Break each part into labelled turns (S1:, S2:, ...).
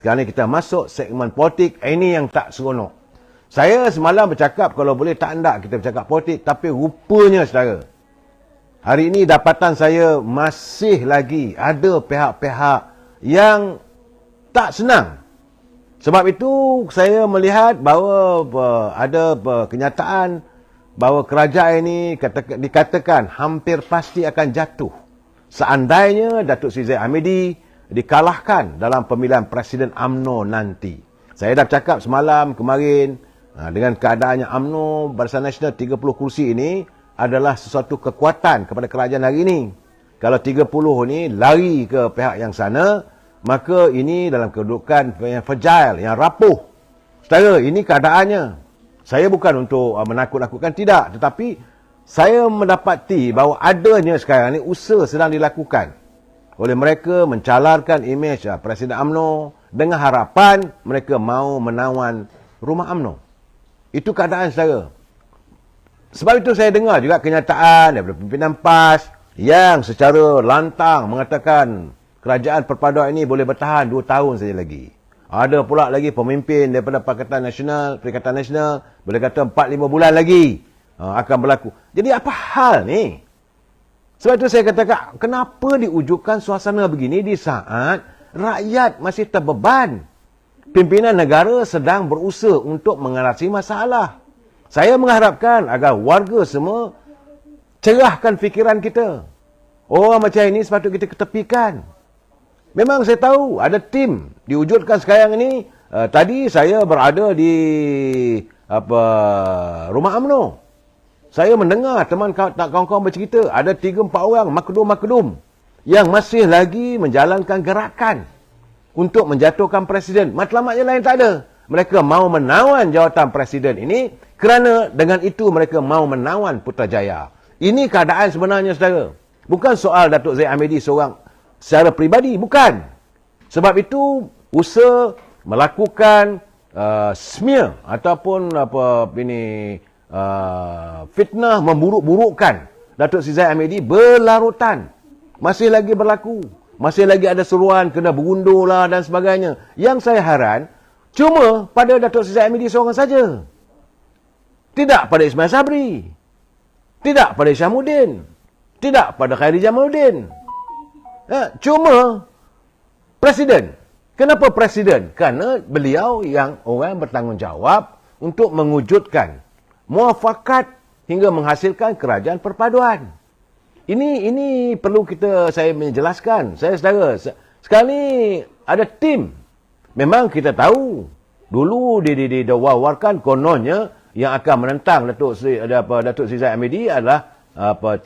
S1: Sekarang ni kita masuk segmen politik. Ini yang tak seronok. Saya semalam bercakap kalau boleh tak hendak kita bercakap politik. Tapi rupanya saudara, hari ini dapatan saya masih lagi ada pihak-pihak yang tak senang. Sebab itu saya melihat bahawa ada kenyataan bahawa kerajaan ini dikatakan hampir pasti akan jatuh seandainya Datuk Seri Zahid Hamidi dikalahkan dalam pemilihan Presiden UMNO nanti. Saya dah cakap semalam kemarin, dengan keadaannya UMNO Barisan Nasional 30 kursi ini adalah sesuatu kekuatan kepada kerajaan hari ini. Kalau 30 ni lari ke pihak yang sana, maka ini dalam kedudukan yang fragile, yang rapuh. Saudara, ini keadaannya. Saya bukan untuk menakut-nakutkan, tidak. Tetapi saya mendapati bahawa adanya sekarang ni usaha sedang dilakukan oleh mereka mencalarkan imej Presiden UMNO dengan harapan mereka mau menawan rumah UMNO. Itu keadaan saudara. Sebab itu saya dengar juga kenyataan daripada pimpinan PAS yang secara lantang mengatakan kerajaan perpaduan ini boleh bertahan 2 tahun saja lagi. Ada pula lagi pemimpin daripada Perikatan Nasional boleh kata 4-5 bulan lagi akan berlaku. Jadi apa hal ni? Sebab itu saya katakan, kenapa diwujudkan suasana begini di saat rakyat masih terbeban? Pimpinan negara sedang berusaha untuk mengatasi masalah. Saya mengharapkan agar warga semua cerahkan fikiran kita. Orang macam ini sepatutnya kita ketepikan. Memang saya tahu ada tim diwujudkan sekarang ini. Tadi saya berada di rumah UMNO. Saya mendengar kawan-kawan bercerita, ada 3-4 orang makedum-makedum yang masih lagi menjalankan gerakan untuk menjatuhkan presiden. Matlamatnya lain tak ada. Mereka mau menawan jawatan presiden ini kerana dengan itu mereka mau menawan Putrajaya. Ini keadaan sebenarnya saudara. Bukan soal Datuk Zahid Hamidi seorang secara peribadi, bukan. Sebab itu usaha melakukan smear ataupun fitnah memburuk-burukkan Datuk Seri Zahid Hamidi berlarutan. Masih lagi berlaku. Masih lagi ada seruan kena berundur lah dan sebagainya. Yang saya heran, cuma pada Datuk Seri Zahid Hamidi seorang saja. Tidak pada Ismail Sabri. Tidak pada Syamuddin. Tidak pada Khairi Jamaluddin. Cuma Presiden. Kenapa Presiden? Kerana beliau yang orang bertanggungjawab untuk mewujudkan muafakat hingga menghasilkan kerajaan perpaduan. Ini perlu saya menjelaskan. Saya saudara, sekarang ni ada tim. Memang kita tahu dulu diwawarkan kononnya yang akan menentang Datuk Seri Zahid Hamidi adalah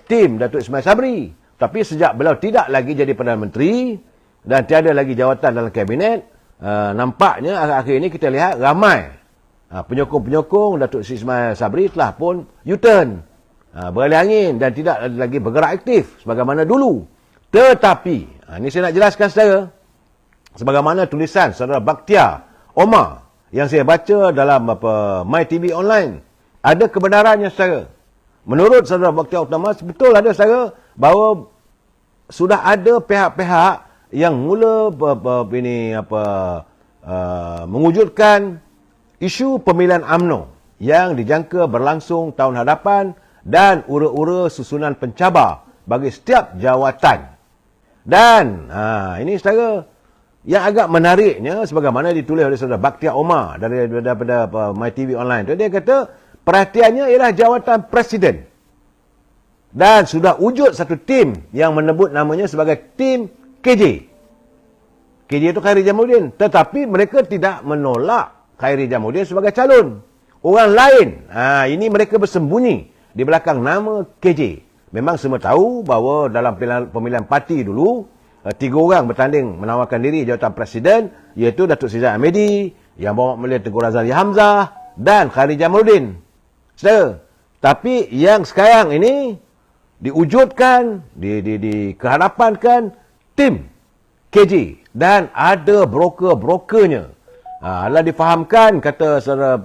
S1: tim Datuk Ismail Sabri. Tapi sejak beliau tidak lagi jadi Perdana Menteri dan tiada lagi jawatan dalam kabinet, nampaknya akhir-akhir ini kita lihat ramai penyokong-penyokong Datuk Seri Ismail Sabri telah pun U-turn, beralih angin dan tidak lagi bergerak aktif sebagaimana dulu. Tetapi, ini saya nak jelaskan saudara, sebagaimana tulisan saudara Bakhtiar Omar yang saya baca dalam MyTV Online, ada kebenarannya saudara. Menurut saudara Bakhtiar Omar, betul ada saudara bahawa sudah ada pihak-pihak yang mula mewujudkan isu pemilihan UMNO yang dijangka berlangsung tahun hadapan dan ura-ura susunan pencabar bagi setiap jawatan. Dan ini saudara yang agak menariknya sebagaimana ditulis oleh saudara Bakhtiar Omar daripada MyTV Online tu, dia kata perhatiannya ialah jawatan presiden. Dan sudah wujud satu tim yang menyebut namanya sebagai tim KJ. KJ itu Khairi Jamaluddin. Tetapi mereka tidak menolak Khairi Jamaluddin sebagai calon. Orang lain, ini mereka bersembunyi di belakang nama KJ. Memang semua tahu bahawa dalam pemilihan parti dulu, 3 orang bertanding menawarkan diri jawatan presiden, iaitu Datuk Seri Zahid Hamidi, yang bawa Mulia Tengku Razali Hamzah dan Khairi Jamaluddin. Saudara, tapi yang sekarang ini diwujudkan, dikehadapankan tim KJ dan ada broker-brokernya. Adalah difahamkan, kata saudara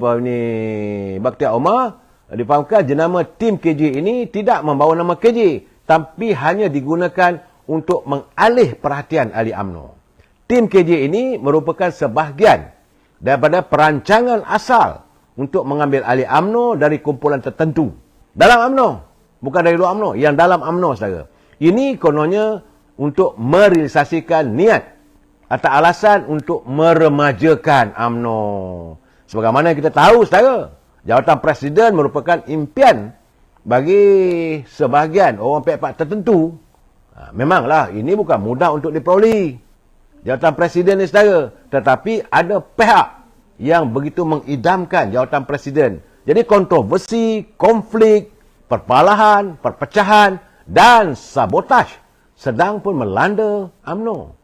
S1: Bakhtiar Omar, difahamkan jenama tim KJ ini tidak membawa nama KJ, tapi hanya digunakan untuk mengalih perhatian ahli UMNO. Tim KJ ini merupakan sebahagian daripada perancangan asal untuk mengambil alih UMNO dari kumpulan tertentu. Dalam UMNO. Bukan dari luar UMNO. Yang dalam UMNO, saudara. Ini kononnya untuk merealisasikan niat atau alasan untuk meremajakan UMNO. Sebagaimana kita tahu, saudara, jawatan Presiden merupakan impian bagi sebahagian orang pihak-pihak tertentu. Memanglah, ini bukan mudah untuk diperoleh. Jawatan Presiden ni, saudara. Tetapi ada pihak yang begitu mengidamkan jawatan Presiden. Jadi kontroversi, konflik, perpalahan, perpecahan dan sabotaj sedang pun melanda UMNO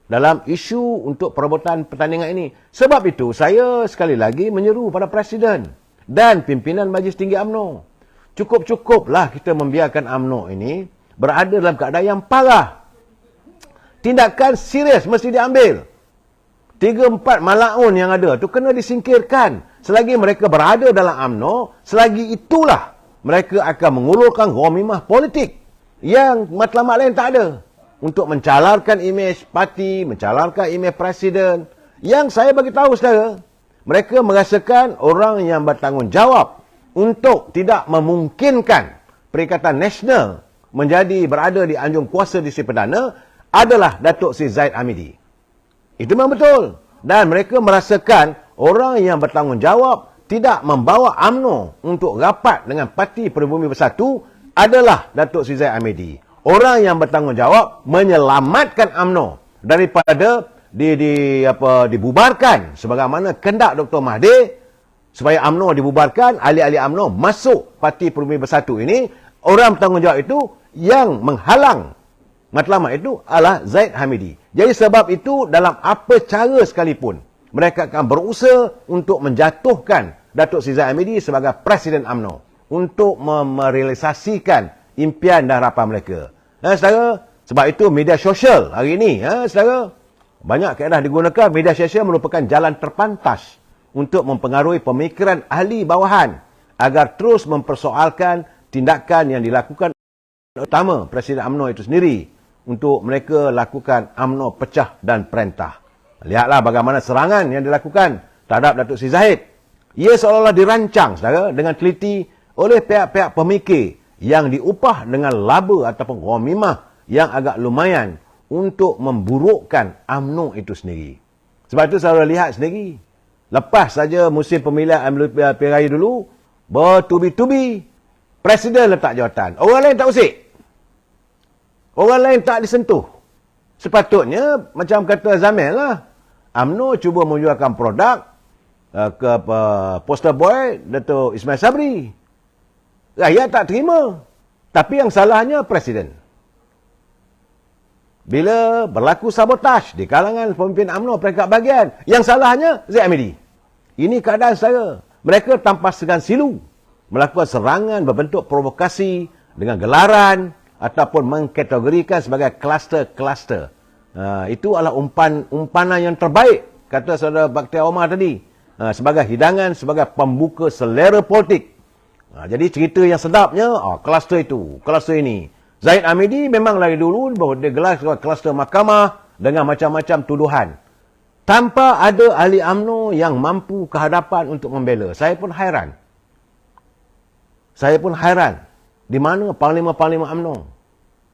S1: dalam isu untuk perebutan pertandingan ini. Sebab itu, saya sekali lagi menyeru pada Presiden dan pimpinan Majlis Tinggi UMNO. Cukup-cukuplah kita membiarkan UMNO ini berada dalam keadaan yang parah. Tindakan serius mesti diambil. 3-4 malaun yang ada tu kena disingkirkan. Selagi mereka berada dalam UMNO, selagi itulah mereka akan mengulurkan ghamimah politik yang matlamat lain tak ada. Untuk mencalarkan imej parti, mencalarkan imej presiden. Yang saya bagi tahu, saudara, mereka merasakan orang yang bertanggungjawab untuk tidak memungkinkan Perikatan Nasional menjadi berada di anjung kuasa disiplin perdana adalah Datuk Seri Zahid Hamidi. Itu memang betul. Dan mereka merasakan orang yang bertanggungjawab tidak membawa UMNO untuk rapat dengan Parti Pribumi Bersatu adalah Datuk Seri Zahid Hamidi. Orang yang bertanggungjawab menyelamatkan UMNO daripada dibubarkan sebagaimana kendak Dr. Mahathir supaya UMNO dibubarkan, ahli-ahli UMNO masuk Parti Pribumi Bersatu ini. Orang bertanggungjawab itu yang menghalang matlamat itu adalah Zahid Hamidi. Jadi sebab itu dalam apa cara sekalipun mereka akan berusaha untuk menjatuhkan Datuk Seri Zahid Hamidi sebagai Presiden UMNO untuk merealisasikan impian dan harapan mereka. Saudara, sebab itu media sosial hari ini, saudara, banyak kaedah digunakan. Media sosial merupakan jalan terpantas untuk mempengaruhi pemikiran ahli bawahan agar terus mempersoalkan tindakan yang dilakukan utama Presiden UMNO itu sendiri untuk mereka lakukan UMNO pecah dan perintah. Lihatlah bagaimana serangan yang dilakukan terhadap Datuk Seri Zahid. Ia seolah-olah dirancang, saudara, dengan teliti oleh pihak-pihak pemikir yang diupah dengan laba ataupun ghamimah yang agak lumayan untuk memburukkan UMNO itu sendiri. Sebab itu saudara lihat sendiri. Lepas saja musim pemilihan pilihan raya dulu, bertubi-tubi Presiden letak jawatan. Orang lain tak usik. Orang lain tak disentuh. Sepatutnya, macam kata Zamil lah, UMNO cuba menjualkan produk ke poster boy Dato' Ismail Sabri. Rakyat tak terima. Tapi yang salahnya Presiden. Bila berlaku sabotaj di kalangan pemimpin UMNO peringkat bahagian, yang salahnya Zahid Hamidi. Ini keadaan saya. Mereka tanpa segan silu melakukan serangan berbentuk provokasi dengan gelaran ataupun mengkategorikan sebagai kluster-kluster. Itu adalah umpanan yang terbaik, kata saudara Bakhtiar Omar tadi. Sebagai hidangan, sebagai pembuka selera politik. Jadi cerita yang sedapnya, kluster itu, kluster ini. Zahid Hamidi memang dari dulu bahawa dia gelar sebagai kluster mahkamah dengan macam-macam tuduhan. Tanpa ada ahli UMNO yang mampu kehadapan untuk membela. Saya pun hairan. Di mana panglima-panglima UMNO?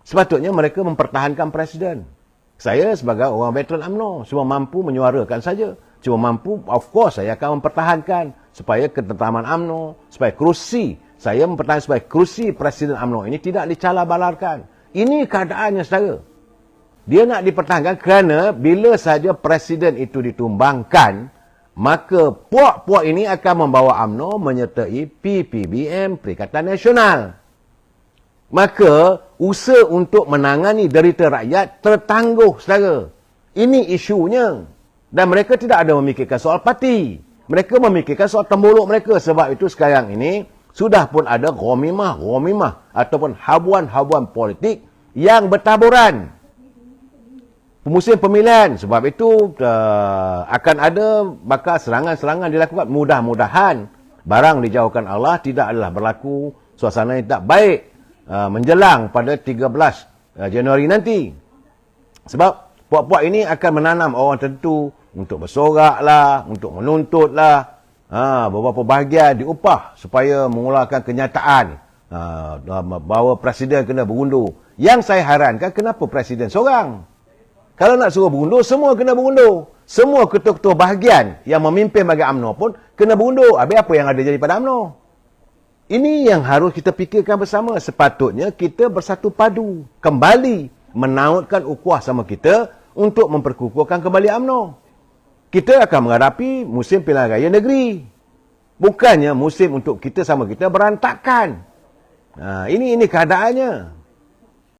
S1: Sepatutnya mereka mempertahankan Presiden. Saya sebagai orang veteran UMNO cuma mampu menyuarakan saja. Cuma mampu, of course, saya akan mempertahankan supaya ketentaman UMNO, supaya kerusi, saya mempertahankan supaya kerusi Presiden UMNO ini tidak dicala-balarkan. Ini keadaannya, saudara. Dia nak dipertahankan kerana bila saja Presiden itu ditumbangkan, maka puak-puak ini akan membawa UMNO menyertai PPBM, Perikatan Nasional. Maka usaha untuk menangani derita rakyat tertangguh, saudara. Ini isunya. Dan mereka tidak ada memikirkan soal parti. Mereka memikirkan soal temuluk mereka. Sebab itu sekarang ini sudah pun ada ghamimah ataupun habuan-habuan politik yang bertaburan. Musim pemilihan. Sebab itu akan ada bakal serangan-serangan dilakukan. Mudah-mudahan barang dijauhkan Allah tidak adalah berlaku suasana yang tak baik menjelang pada 13 Januari nanti. Sebab Puak-puak ini akan menanam orang tertentu untuk bersorak lah, untuk menuntut lah. Beberapa bahagian diupah supaya mengeluarkan kenyataan bahawa presiden kena berundur. Yang saya harankan, kenapa presiden seorang? Kalau nak suruh berundur, semua kena berundur. Semua ketua-ketua bahagian yang memimpin bahagian UMNO pun kena berundur. Habis apa yang ada jadi pada UMNO? Ini yang harus kita fikirkan bersama. Sepatutnya kita bersatu padu. Kembali menautkan ukhuwah sama kita untuk memperkukuhkan kembali UMNO. Kita akan menghadapi musim pilihan raya negeri. Bukannya musim untuk kita sama kita berantakan. Ini keadaannya.